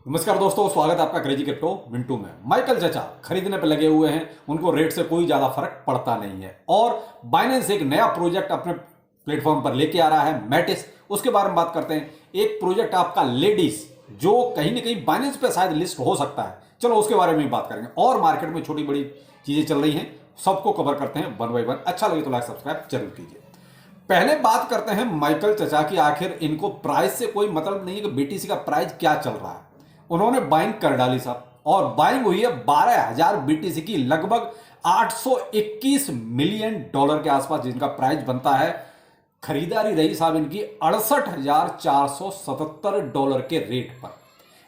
नमस्कार दोस्तों, स्वागत है आपका क्रेजी क्रिप्टो मिंटू में। माइकल चाचा खरीदने पे लगे हुए हैं, उनको रेट से कोई ज्यादा फर्क पड़ता नहीं है। और बाइनेंस एक नया प्रोजेक्ट अपने प्लेटफॉर्म पर लेके आ रहा है, मैटिस। उसके बारे में बात करते हैं। एक प्रोजेक्ट आपका लेडीज, जो कहीं ना कहीं बाइनेंस पे शायद लिस्ट हो सकता है। चलो उसके बारे में भी बात करेंगे। और मार्केट में छोटी बड़ी चीजें चल रही हैं, सबको कवर करते हैं वन बाई वन। अच्छा लगे तो लाइक सब्सक्राइब जरूर कीजिए। पहले बात करते हैं माइकल चचा की। आखिर इनको प्राइस से कोई मतलब नहीं है कि बीटीसी का प्राइस क्या चल रहा है। उन्होंने बाइंग कर डाली साहब, और बाइंग हुई है 12,000 बीटीसी की, लगभग 821 मिलियन डॉलर के आसपास जिनका प्राइस बनता है। खरीदारी रही साहब इनकी 68,477 डॉलर के रेट पर,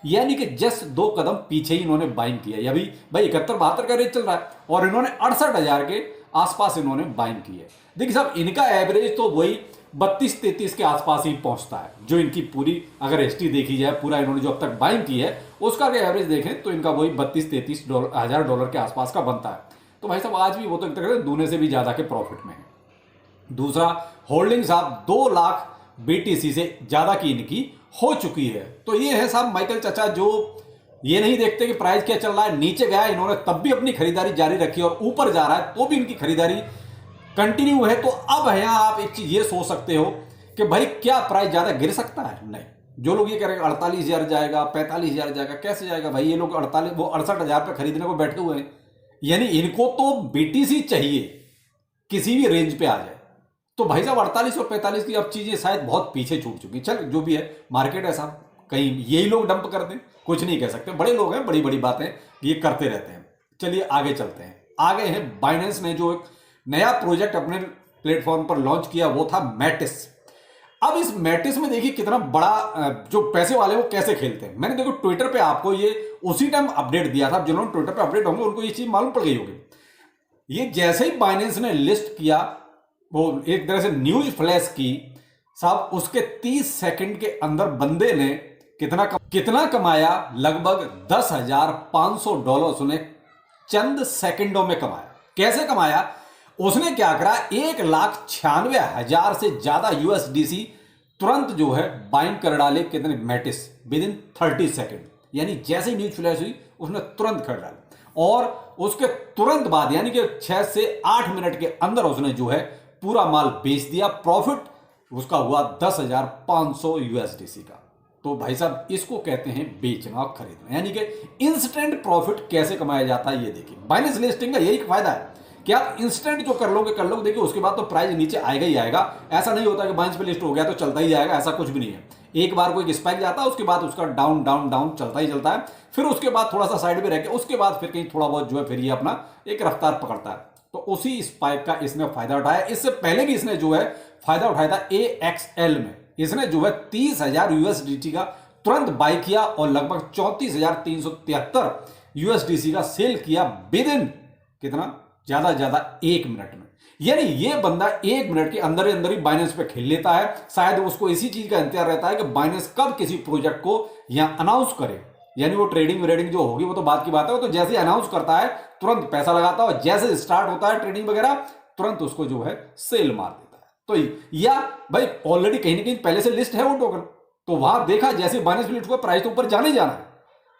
यानी कि जस्ट 2 कदम पीछे ही इन्होंने बाइंग किया है। अभी भाई 71-72 का रेट चल रहा है और इन्होंने 68,000 के आसपास इन्होंने बाइंग की है। देखिए साहब, इनका एवरेज तो वही 32-33 के आसपास ही पहुंचता है। जो इनकी पूरी अगर हिस्ट्री देखी जाए, पूरा इन्होंने जो अब तक बाइंग की है उसका अगर एवरेज देखें तो इनका वही 32-33 हजार डॉलर के आसपास का बनता है। तो भाई साहब आज भी वो तो एक तरह से दूने से भी ज्यादा के प्रॉफिट में है। दूसरा, होल्डिंग साहब 2 लाख बीटीसी से ज्यादा की इनकी हो चुकी है। तो ये है साहब माइकल चाचा, जो ये नहीं देखते कि प्राइस क्या चल रहा है। नीचे गया इन्होंने तब भी अपनी खरीदारी जारी रखी, और ऊपर जा रहा है तो भी इनकी खरीदारी कंटिन्यू है। तो अब है यहां आप एक चीज ये सोच सकते हो कि भाई क्या प्राइस ज्यादा गिर सकता है? नहीं। जो लोग ये कह रहे हैं 48,000 जाएगा, 45,000 जाएगा, कैसे जाएगा भाई? ये लोग 48 वो 68,000 पे खरीदने को बैठे हुए हैं, यानी इनको तो बीटीसी चाहिए किसी भी रेंज पे आ जाए। तो भाई साहब 48 और 45 की अब चीजें शायद बहुत पीछे छूट चुकी। चल जो भी है, मार्केट है साहब, कहीं यही लोग डंप कर दें, कुछ नहीं कह सकते। बड़े लोग हैं, बड़ी बड़ी बातें ये करते रहते हैं। चलिए आगे चलते हैं। आगे है बाइनेंस ने जो एक नया प्रोजेक्ट अपने प्लेटफॉर्म पर लॉन्च किया, वो था मैटिस। अब इस मैटिस में देखिए कितना बड़ा, जो पैसे वाले वो कैसे खेलते हैं। मैंने देखो ट्विटर पे आपको ये उसी टाइम अपडेट दिया था। जिन्होंने ट्विटर पे अपडेट होंगे उनको ये चीज मालूम पड़ गई होगी। ये जैसे ही बाइनेंस ने लिस्ट किया, वो एक तरह से न्यूज फ्लैश की साहब, उसके 30 सेकंड के अंदर बंदे ने कितना कमाया? लगभग $10,500 उसने चंद सेकंडों में कमाया। कैसे कमाया? उसने क्या करा, 1,96,000 से ज्यादा यूएसडीसी तुरंत जो है बाइंग कर डाले। कितने? मैटिस विद इन 30 सेकेंड, यानी जैसे ही न्यूज फ्लैश हुई उसने तुरंत कर डाले, और उसके तुरंत बाद यानी कि 6 से 8 मिनट के अंदर उसने जो है पूरा माल बेच दिया। प्रॉफिट उसका हुआ 10,500 यूएसडीसी का। तो भाई साहब इसको कहते हैं बेचना और खरीदना, यानी कि इंस्टेंट प्रॉफिट कैसे कमाया जाता है ये देखिए। बाइनेंस लिस्टिंग का यही फायदा है कि आप इंस्टेंट जो कर लोगे देखिए, उसके बाद तो प्राइस नीचे आएगा ही आएगा। ऐसा नहीं होता कि बाइनेंस पे लिस्ट हो गया तो चलता ही जाएगा, ऐसा कुछ भी नहीं है। एक बार कोई स्पाइक जाता है, उसके बाद उसका डाउन डाउन डाउन चलता ही चलता है। फिर उसके बाद थोड़ा सा साइड में रह के उसके बाद फिर कहीं थोड़ा बहुत जो है फिर ये अपना एक रफ्तार पकड़ता है। तो उसी स्पाइक का इसने फायदा उठाया। इससे पहले भी इसने जो है फायदा उठाया था AXL में। इसने जो है 30,000 यूएसडीटी का तुरंत बाय किया और लगभग 34,373 यूएसडीसी का सेल किया विद इन कितना? ज्यादा 1 मिनट में। यानी ये बंदा 1 मिनट के अंदर ही बाइनेंस पे खेल लेता है। शायद उसको इसी चीज का इंतजार रहता है कि बाइनेंस कब किसी प्रोजेक्ट को यहां अनाउंस करे। यानी वो ट्रेडिंग वेडिंग जो होगी वो तो बात की बात है, वो तो जैसे ही अनाउंस करता है तुरंत पैसा लगाता है, और जैसे स्टार्ट होता है ट्रेडिंग वगैरह तुरंत उसको जो है सेल मार देता है। तो या भाई ऑलरेडी कहीं ना कहीं पहले से लिस्ट है वो टोकन, तो वहां देखा जैसे बाइनेंस लिस्ट हुआ प्राइस तो ऊपर जाने जाना है,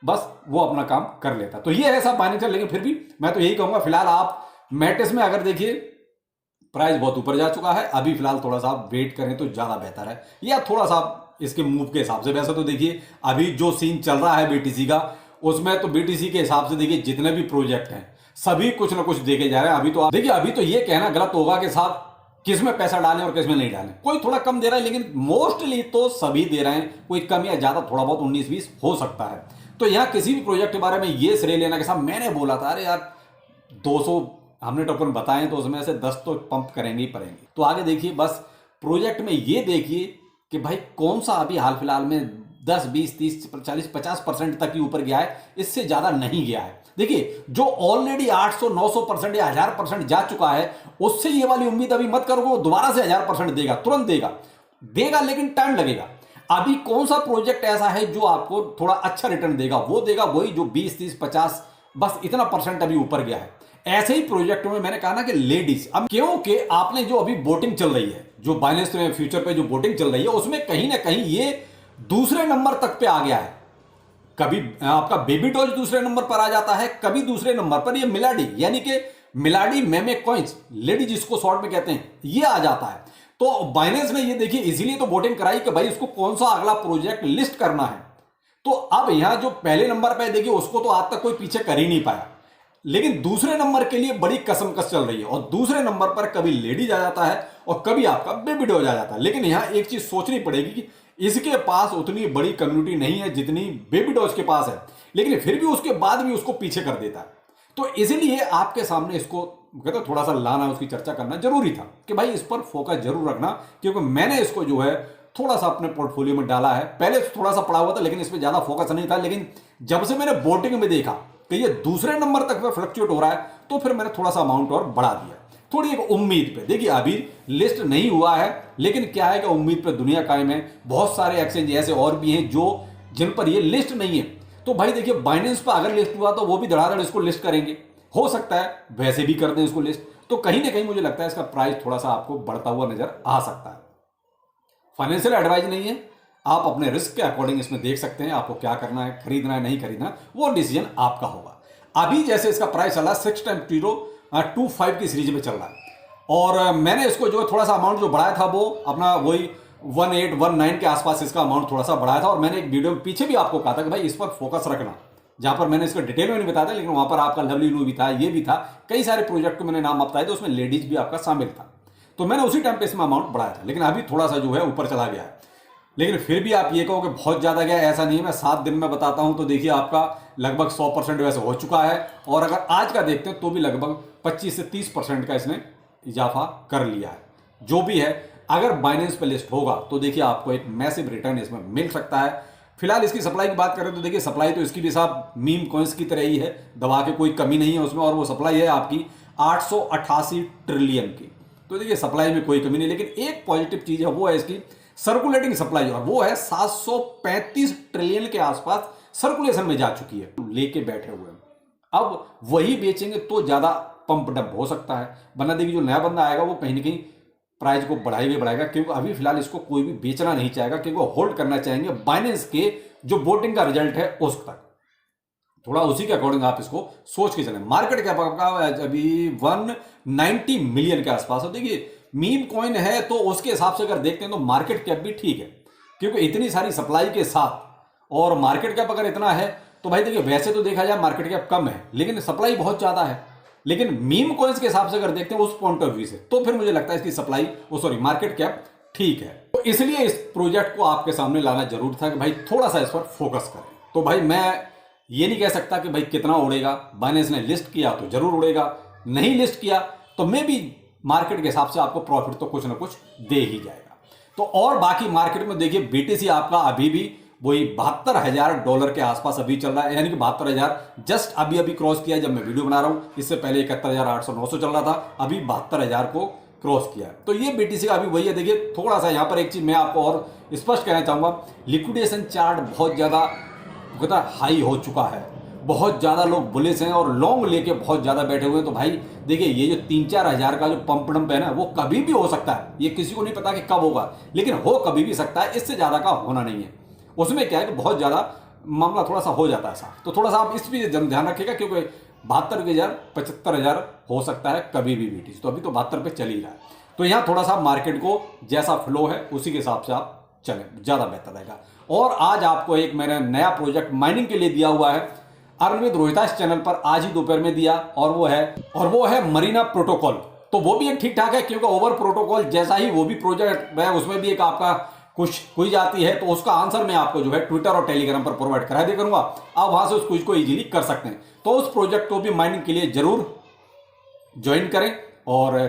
बस वो अपना काम कर लेता। तो ये है सब बाइनेंस। लेकिन फिर भी मैं तो यही कहूंगा, फिलहाल आप मैटिस में अगर देखिए प्राइस बहुत ऊपर जा चुका है, अभी फिलहाल थोड़ा सा आप वेट करें तो ज्यादा बेहतर है, या थोड़ा सा इसके मूव के हिसाब से। वैसे तो देखिए अभी जो सीन चल रहा है बीटीसी का, उसमें तो बीटीसी के हिसाब से देखिए जितने भी प्रोजेक्ट हैं सभी कुछ ना कुछ देके जा रहे हैं। अभी तो देखिए, अभी तो ये कहना गलत होगा कि साहब किस में पैसा डालें और किस में नहीं डालें। कोई थोड़ा कम दे रहा है, लेकिन मोस्टली तो सभी दे रहे हैं। कोई कम या ज्यादा थोड़ा बहुत 19-20 हो सकता है। तो यहां किसी भी प्रोजेक्ट के बारे में ये श्रेय लेना कि साहब मैंने बोला था, अरे यार 200 हमने टोकन बताए तो उसमें से 10 तो पंप करेंगे ही पड़ेंगे। तो आगे देखिए, बस प्रोजेक्ट में ये देखिए कि भाई कौन सा अभी हाल फिलहाल में 10, 20, 30, 40, 50% तक ही ऊपर गया है, इससे ज्यादा नहीं गया है। देखिए जो ऑलरेडी 800, 900% या 1000% जा चुका है, उससे ये वाली उम्मीद अभी मत करो वो दोबारा से 1000% देगा। तुरंत देगा लेकिन टाइम लगेगा। अभी कौन सा प्रोजेक्ट ऐसा है जो आपको थोड़ा अच्छा रिटर्न देगा? वो देगा वही जो 20, 30, 50 बस इतना परसेंट अभी ऊपर गया है। ऐसे ही प्रोजेक्टों में मैंने कहा ना कि लेडीज, अब क्योंकि आपने जो अभी वोटिंग चल रही है, जो बाइनेंस में फ्यूचर पे जो वोटिंग चल रही है, उसमें कहीं ना कहीं ये दूसरे नंबर तक पे आ गया है। कभी आपका बेबी डॉज दूसरे नंबर पर आ जाता है, कभी दूसरे नंबर पर ये मिलाडी यानी कि मिलाडी मेमे कॉइन्स लेडी जिसको शॉर्ट में कहते हैं ये आ जाता है। तो बाइनेंस ने ये देखिए इसीलिए तो वोटिंग कराई कि भाई इसको कौन सा अगला प्रोजेक्ट लिस्ट करना है। तो अब यहां जो पहले नंबर पे देखिए उसको तो आज तक कोई पीछे कर ही नहीं पाया, लेकिन दूसरे नंबर के लिए बड़ी कसमकस चल रही है और दूसरे नंबर पर कभी लेडीज आ जाता है और कभी आपका बेबी डॉज आ जाता है। लेकिन यहां एक चीज सोचनी पड़ेगी कि इसके पास उतनी बड़ी कम्युनिटी नहीं है जितनी बेबी डॉज के पास है, लेकिन फिर भी उसके बाद भी उसको पीछे कर देता है। तो इसलिए आपके सामने इसको कहते थोड़ा सा लाना, उसकी चर्चा करना जरूरी था कि भाई इस पर फोकस जरूर रखना, क्योंकि मैंने इसको जो है थोड़ा सा अपने पोर्टफोलियो में डाला है। पहले थोड़ा सा पड़ा हुआ था लेकिन इस पर ज्यादा फोकस नहीं था, लेकिन जब से मैंने वोटिंग में देखा कि ये दूसरे नंबर तक में फ्लक्चुएट हो रहा है तो फिर मैंने थोड़ा सा अमाउंट और बढ़ा दिया, थोड़ी एक उम्मीद पे। देखिए अभी लिस्ट नहीं हुआ है, लेकिन क्या है कि उम्मीद पे दुनिया कायम है। बहुत सारे एक्सचेंज ऐसे और भी हैं जो जिन पर ये लिस्ट नहीं है। तो भाई देखिए बाइनेंस पर अगर लिस्ट हुआ तो वो भी धड़ाधड़ इसको लिस्ट करेंगे, हो सकता है वैसे भी कर दें इसको लिस्ट। तो कहीं ना कहीं मुझे लगता है इसका प्राइस थोड़ा सा आपको बढ़ता हुआ नजर आ सकता है। फाइनेंशियल एडवाइज नहीं है, आप अपने रिस्क के अकॉर्डिंग इसमें देख सकते हैं आपको क्या करना है, खरीदना है नहीं खरीदना, वो डिसीजन आपका होगा। अभी जैसे इसका प्राइस चल रहा है 6.025 की सीरीज में चल रहा है और मैंने इसको जो थोड़ा सा अमाउंट जो बढ़ाया था वो अपना वही 1819 के आसपास इसका अमाउंट थोड़ा सा बढ़ाया था। और मैंने एक वीडियो में पीछे भी आपको कहा था कि भाई इस पर फोकस रखना, जहां पर मैंने इसको डिटेल में नहीं बताया था, लेकिन वहां पर आपका लवली न्यू भी था, ये भी था, कई सारे प्रोजेक्ट को मैंने नाम बताए थे, उसमें लेडीज भी आपका शामिल था। तो मैंने उसी टाइम पे इसमें अमाउंट बढ़ाया था, लेकिन अभी थोड़ा सा जो है ऊपर चला गया है। लेकिन फिर भी आप ये कहो कि बहुत ज्यादा गया, ऐसा नहीं है। मैं 7 दिन में बताता हूं तो देखिए आपका लगभग 100% वैसे हो चुका है, और अगर आज का देखते हैं तो भी लगभग 25 से 30% का इसने इजाफा कर लिया है। जो भी है, अगर बाइनेंस पे लिस्ट होगा तो देखिए आपको एक मैसिव रिटर्न इसमें मिल सकता है। फिलहाल इसकी सप्लाई की बात करें तो देखिए सप्लाई तो इसकी भी साहब मीम कॉइन्स की तरह ही है, दबा के कोई कमी नहीं है उसमें, और वो सप्लाई है आपकी 888 ट्रिलियन की। तो देखिए सप्लाई में कोई कमी नहीं, लेकिन एक पॉजिटिव चीज है वो है इसकी सर्कुलेटिंग सप्लाई, और वो है 735 ट्रिलियन के आसपास सर्कुलेशन में जा चुकी है, लेके बैठे हुए हैं। अब वही बेचेंगे तो ज्यादा पंप डंप हो सकता है, वरना देखिए जो नया बंदा आएगा वो कहीं ना कहीं प्राइस को बढ़ाएगा, क्योंकि अभी फिलहाल इसको कोई भी बेचना नहीं चाहेगा, क्योंकि वो होल्ड करना चाहेंगे बाइनेंस के जो वोटिंग का रिजल्ट है उस तक। थोड़ा उसी के अकॉर्डिंग आप इसको सोच के चलें। मार्केट कैप आपका अभी 190 मिलियन के आसपास है। देखिए मीम कॉइन है तो उसके हिसाब से अगर देखते हैं तो मार्केट कैप भी ठीक है, क्योंकि इतनी सारी सप्लाई के साथ और मार्केट कैप अगर इतना है तो भाई देखिए वैसे तो देखा जाए मार्केट कैप कम है लेकिन सप्लाई बहुत ज्यादा है। लेकिन मीम कॉइन्स के हिसाब से अगर देखते हैं उस पॉइंट ऑफ व्यू से तो फिर मुझे लगता है इसकी सप्लाई मार्केट कैप ठीक है। तो इसलिए इस प्रोजेक्ट को आपके सामने लाना जरूर था कि भाई थोड़ा सा इस पर फोकस करें। तो भाई मैं ये नहीं कह सकता कि भाई कितना उड़ेगा, बाइनेंस ने लिस्ट किया तो जरूर उड़ेगा, नहीं लिस्ट किया तो मे भी मार्केट के हिसाब से आपको प्रॉफिट तो कुछ ना कुछ दे ही जाएगा। तो और बाकी मार्केट में देखिए बीटीसी आपका अभी भी वही $72,000 के आसपास अभी चल रहा है, यानी कि 72,000 जस्ट अभी अभी क्रॉस किया जब मैं वीडियो बना रहा हूं। इससे पहले 71,800-900 चल रहा था, अभी 72,000 को क्रॉस किया है। तो ये बीटीसी का अभी वही है। देखिए थोड़ा सा यहां पर एक चीज मैं आपको और स्पष्ट कहना चाहूंगा, लिक्विडेशन चार्ट बहुत ज्यादा हाई हो चुका है, बहुत ज्यादा लोग बुलिश हैं और लॉन्ग लेके बहुत ज्यादा बैठे हुए हैं। तो भाई देखिए ये जो 3-4 हजार का जो पंप डंप है ना, वो कभी भी हो सकता है, ये किसी को नहीं पता कि कब होगा, लेकिन हो कभी भी सकता है, इससे ज्यादा का होना नहीं है। उसमें क्या है कि बहुत ज्यादा मामला थोड़ा सा हो जाता है साफ। तो थोड़ा सा आप इस भी ध्यान रखिएगा, क्योंकि 72,000 75,000 हो सकता है कभी भी बीटीसी, तो अभी तो 72 पे चल ही रहा है। तो यहाँ थोड़ा सा मार्केट को जैसा फ्लो है उसी के हिसाब से आप चलें, ज्यादा बेहतर रहेगा। और आज आपको एक मैंने नया प्रोजेक्ट माइनिंग के लिए दिया हुआ है, अर्न विद रोहितास चैनल पर आज ही दोपहर में दिया, और वो है मरीना प्रोटोकॉल। तो वो भी एक ठीक ठाक है, क्योंकि ओवर प्रोटोकॉल जैसा ही वो भी प्रोजेक्ट है, उसमें भी एक आपका कुछ क्विज आती है, तो उसका आंसर मैं आपको जो है ट्विटर और टेलीग्राम पर प्रोवाइड करा दिया करूंगा, आप वहां से उस क्विज को इजीली कर सकते हैं। तो उस प्रोजेक्ट को भी माइनिंग के लिए जरूर ज्वाइन करें, और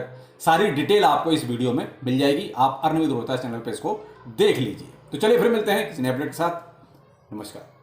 सारी डिटेल आपको इस वीडियो में मिल जाएगी। आप अर्न विद रोहितास चैनल पर इसको देख लीजिए। तो चलिए फिर मिलते हैं किसी नए अपडेट के साथ। नमस्कार।